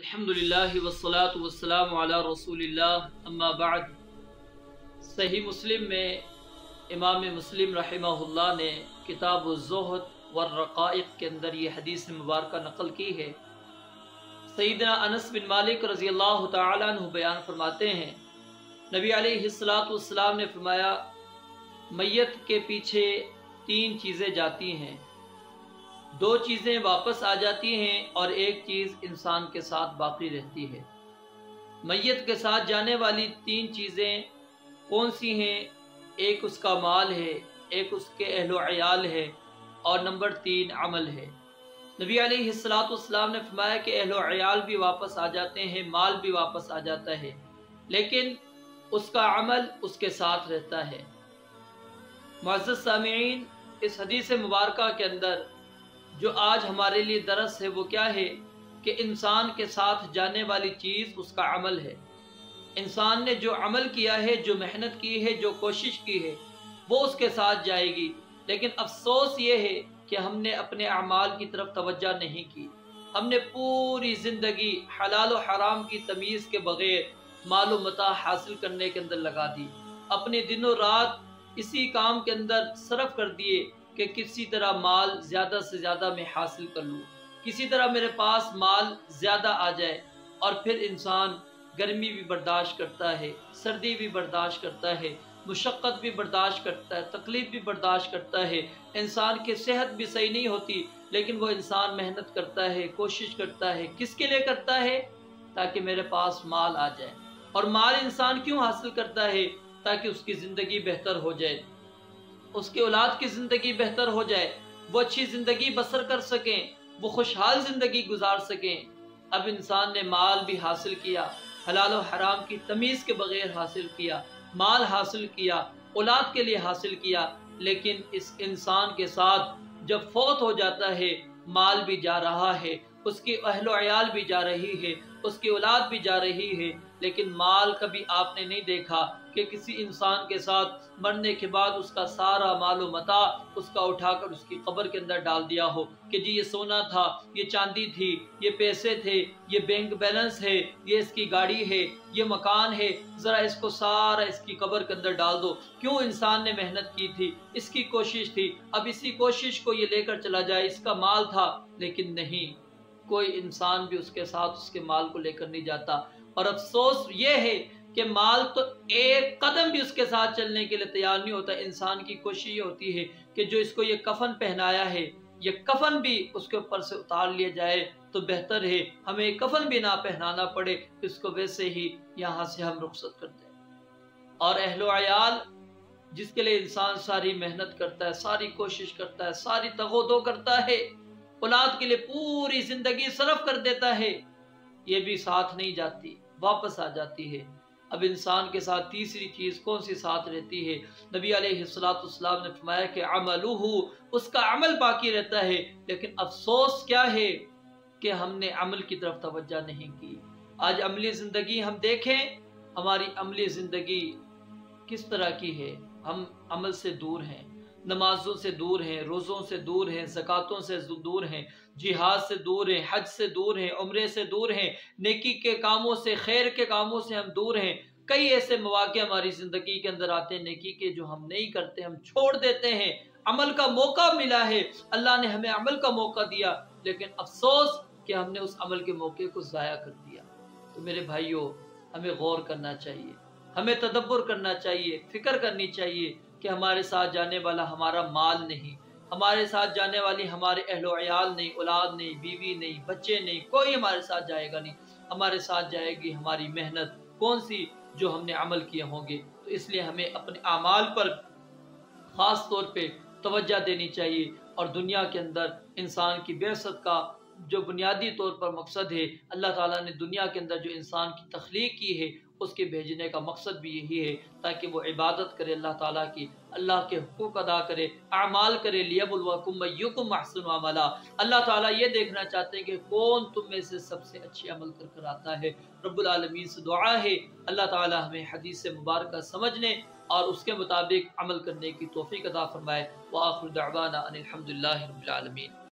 अल्हम्दुलिल्लाहि वस्सलातु वस्सलामु अला रसूलिल्लाह अम्मा बाद। सही मुस्लिम में इमाम मुस्लिम रहमहुल्लाह ने किताब ज़ुहद व रक़ाइक़ के अंदर ये हदीस मुबारक नक़ल की है। सैयदना अनस बिन मालिक रज़ी अल्लाह तआला अन्हु बयान फरमाते हैं, नबी अलैहिस्सलातु वस्सलाम ने फरमाया, मैयत के पीछे तीन चीज़ें जाती हैं, दो चीज़ें वापस आ जाती हैं और एक चीज़ इंसान के साथ बाकी रहती है। मैयत के साथ जाने वाली तीन चीज़ें कौन सी हैं? एक उसका माल है, एक उसके अहलो अयाल है और नंबर 3 अमल है। नबी अलैहिस्सलातु वस्सलाम ने फरमाया कि अहलो अयाल भी वापस आ जाते हैं, माल भी वापस आ जाता है, लेकिन उसका अमल उसके साथ रहता है। मुअज़्ज़ज़ सामिईन, इस हदीस मुबारक के अंदर जो आज हमारे लिए दरस है वो क्या है कि इंसान के साथ जाने वाली चीज़ उसका अमल है। इंसान ने जो अमल किया है, जो मेहनत की है, जो कोशिश की है, वो उसके साथ जाएगी। लेकिन अफसोस ये है कि हमने अपने अमाल की तरफ तवज्जो नहीं की। हमने पूरी ज़िंदगी हलाल और हराम की तमीज़ के बग़ैर मालूम मता हासिल करने के अंदर लगा दी। अपने दिनों रात इसी काम के अंदर सरफ कर दिए कि किसी तरह माल ज़्यादा से ज़्यादा मैं हासिल कर लूँ, किसी तरह मेरे पास माल ज़्यादा आ जाए। और फिर इंसान गर्मी भी बर्दाश्त करता है, सर्दी भी बर्दाश्त करता है, मुशक्क़त भी बर्दाश्त करता है, तकलीफ़ भी बर्दाश्त करता है। इंसान की सेहत भी सही नहीं होती, लेकिन वो इंसान मेहनत करता है, कोशिश करता है। किसके लिए करता है? ताकि मेरे पास माल आ जाए। और माल इंसान क्यों हासिल करता है? ताकि उसकी ज़िंदगी बेहतर हो जाए, उसके औलाद की ज़िंदगी बेहतर हो जाए, वो अच्छी ज़िंदगी बसर कर सकें, वो खुशहाल ज़िंदगी गुजार सकें। अब इंसान ने माल भी हासिल किया, हलाल और हराम की तमीज़ के बग़ैर हासिल किया, माल हासिल किया, औलाद के लिए हासिल किया, लेकिन इस इंसान के साथ जब फौत हो जाता है, माल भी जा रहा है, उसकी अहलो अयाल भी जा रही है, उसकी औलाद भी जा रही है, लेकिन माल कभी आपने नहीं देखा कि किसी इंसान के साथ मरने के बाद उसका सारा मालो मता उसका उठाकर उसकी कब्र के अंदर डाल दिया हो कि जी ये सोना था, ये चांदी थी, ये पैसे थे, ये बैंक बैलेंस है, ये इसकी गाड़ी है, ये मकान है, ज़रा इसको सारा इसकी कब्र के अंदर डाल दो। क्यों? इंसान ने मेहनत की थी, इसकी कोशिश थी, अब इसी कोशिश को ये लेकर चला जाए, इसका माल था। लेकिन नहीं, कोई इंसान भी उसके साथ उसके माल को लेकर नहीं जाता। और अफसोस ये है कि माल तो एक कदम भी उसके साथ चलने के लिए तैयार नहीं होता। इंसान की कोशिश ये होती है कि जो इसको ये कफन पहनाया है, ये कफन भी उसके ऊपर से उतार लिया जाए तो बेहतर है, हमें कफन भी ना पहनाना पड़े, इसको वैसे ही यहाँ से हम रुखसत कर दें। और अहलो अयाल जिसके लिए इंसान सारी मेहनत करता है, सारी कोशिश करता है, सारी तगोदो करता है, औलाद के लिए पूरी जिंदगी सरफ कर देता है, ये भी साथ नहीं जाती, वापस आ जाती है। अब इंसान के साथ तीसरी चीज कौन सी साथ रहती है? नबी अलैहिस्सलातु वस्सलाम ने फरमाया कि अमलुहु, उसका अमल बाकी रहता है। लेकिन अफसोस क्या है कि हमने अमल की तरफ तवज्जो नहीं की। आज अमली जिंदगी हम देखें, हमारी अमली जिंदगी किस तरह की है? हम अमल से दूर हैं, नमाजों से दूर हैं, रोज़ों से दूर हैं, ज़कातों से दूर हैं, जिहाद से दूर हैं, हज से दूर हैं, उम्रे से दूर हैं, नेकी के कामों से, खैर के कामों से हम दूर हैं। कई ऐसे मौके हमारी ज़िंदगी के अंदर आते हैं नेकी के, जो हम नहीं करते, हम छोड़ देते हैं। अमल का मौका मिला है, अल्लाह ने हमें अमल का मौका दिया, लेकिन अफसोस कि हमने उस अमल के मौके को ज़ाया कर दिया। तो मेरे भाइयों, हमें गौर करना चाहिए, हमें तदब्बुर करना चाहिए, फ़िक्र करनी चाहिए कि हमारे साथ जाने वाला हमारा माल नहीं, हमारे साथ जाने वाली हमारे अहलो अयाल नहीं, औलाद नहीं, बीवी नहीं, बच्चे नहीं, कोई हमारे साथ जाएगा नहीं। हमारे साथ जाएगी हमारी मेहनत, कौन सी? जो हमने अमल किए होंगे। तो इसलिए हमें अपने अमाल पर ख़ास तौर पे तवज्जो देनी चाहिए। और दुनिया के अंदर इंसान की बेअसत का जो बुनियादी तौर पर मकसद है, अल्लाह ताला ने दुनिया के अंदर जो इंसान की तख्लीक की है, उसके भेजने का मकसद भी यही है ताकि वो इबादत करे अल्लाह ताला की, अल्लाह के हुकूक अदा करे, अमाल करे। लियबलुवकुम अय्युकुम अहसनु अमला। अल्लाह ताला ये देखना चाहते हैं कि कौन तुम में से सबसे अच्छे अमल कर आता है। रब्बुल आलमीन से दुआ है अल्लाह ताला हमें हदीस मुबारक समझने और उसके मुताबिक अमल करने की तौफीक अता फरमाए। व आखिर दअवाना अनिल हम्दुलिल्लाहि रब्बिल आलमीन।